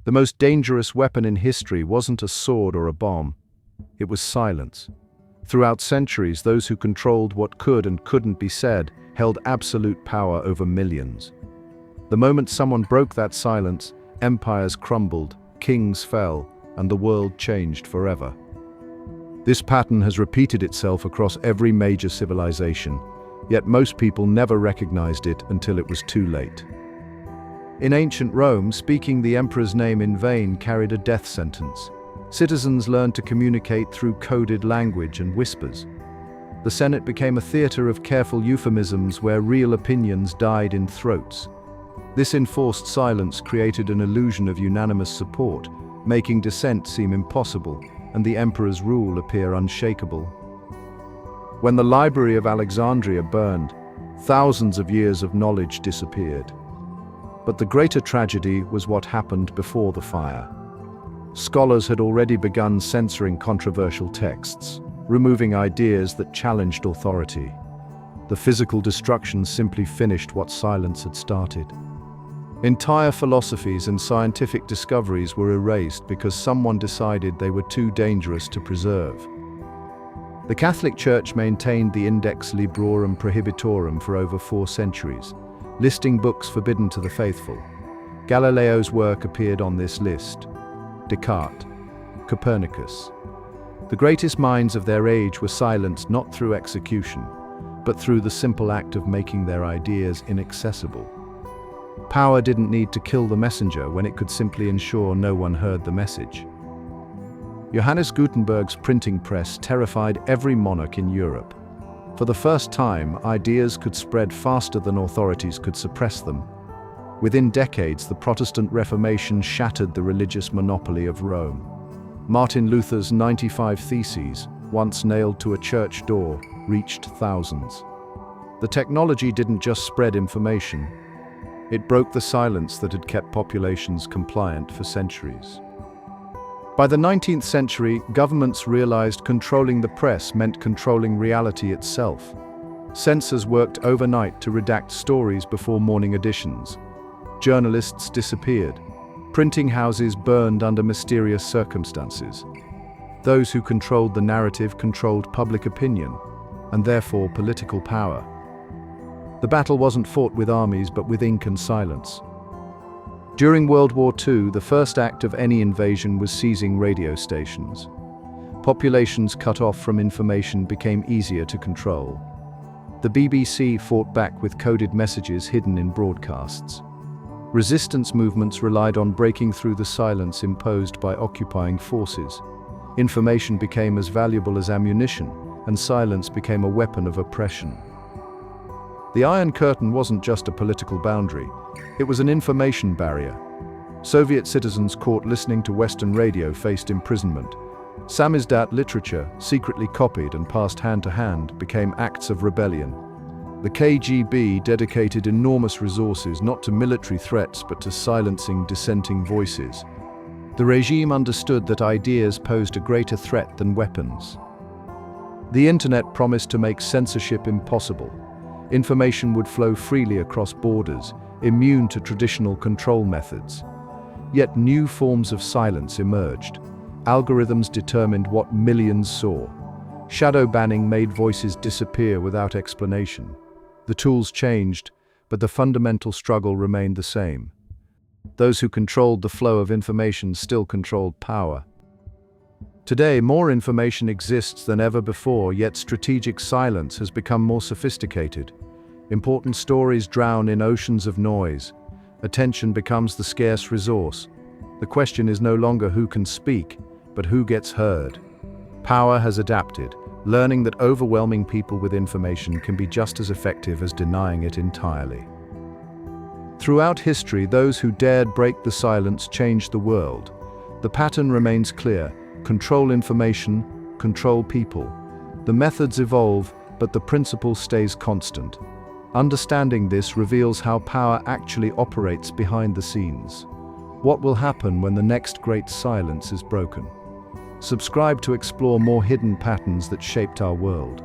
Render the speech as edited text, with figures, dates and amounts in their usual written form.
The most dangerous weapon in history wasn't a sword or a bomb. It was silence. Throughout centuries, those who controlled what could and couldn't be said held absolute power over millions. The moment someone broke that silence, empires crumbled, kings fell, and the world changed forever. This pattern has repeated itself across every major civilization, yet most people never recognized it until it was too late. In ancient Rome, speaking the emperor's name in vain carried a death sentence. Citizens learned to communicate through coded language and whispers. The Senate became a theater of careful euphemisms where real opinions died in throats. This enforced silence created an illusion of unanimous support, making dissent seem impossible and the emperor's rule appear unshakable. When the Library of Alexandria burned, thousands of years of knowledge disappeared. But the greater tragedy was what happened before the fire. Scholars had already begun censoring controversial texts, removing ideas that challenged authority. The physical destruction simply finished what silence had started. Entire philosophies and scientific discoveries were erased because someone decided they were too dangerous to preserve. The Catholic Church maintained the Index Librorum Prohibitorum for over 4 centuries, listing books forbidden to the faithful. Galileo's work appeared on this list. Descartes, Copernicus. The greatest minds of their age were silenced not through execution, but through the simple act of making their ideas inaccessible. Power didn't need to kill the messenger when it could simply ensure no one heard the message. Johannes Gutenberg's printing press terrified every monarch in Europe. For the first time, ideas could spread faster than authorities could suppress them. Within decades, the Protestant Reformation shattered the religious monopoly of Rome. Martin Luther's 95 Theses, once nailed to a church door, reached thousands. The technology didn't just spread information. It broke the silence that had kept populations compliant for centuries. By the 19th century, governments realized controlling the press meant controlling reality itself. Censors worked overnight to redact stories before morning editions. Journalists disappeared. Printing houses burned under mysterious circumstances. Those who controlled the narrative controlled public opinion, and therefore political power. The battle wasn't fought with armies but with ink and silence. During World War II, the first act of any invasion was seizing radio stations. Populations cut off from information became easier to control. The BBC fought back with coded messages hidden in broadcasts. Resistance movements relied on breaking through the silence imposed by occupying forces. Information became as valuable as ammunition, and silence became a weapon of oppression. The Iron Curtain wasn't just a political boundary, it was an information barrier. Soviet citizens caught listening to Western radio faced imprisonment. Samizdat literature, secretly copied and passed hand to hand, became acts of rebellion. The KGB dedicated enormous resources not to military threats but to silencing dissenting voices. The regime understood that ideas posed a greater threat than weapons. The internet promised to make censorship impossible. Information would flow freely across borders, immune to traditional control methods. Yet new forms of silence emerged. Algorithms determined what millions saw. Shadow banning made voices disappear without explanation. The tools changed, but the fundamental struggle remained the same. Those who controlled the flow of information still controlled power. Today, more information exists than ever before, yet strategic silence has become more sophisticated. Important stories drown in oceans of noise. Attention becomes the scarce resource. The question is no longer who can speak, but who gets heard. Power has adapted, learning that overwhelming people with information can be just as effective as denying it entirely. Throughout history, those who dared break the silence changed the world. The pattern remains clear. Control information, control people. The methods evolve, but the principle stays constant. Understanding this reveals how power actually operates behind the scenes. What will happen when the next great silence is broken? Subscribe to explore more hidden patterns that shaped our world.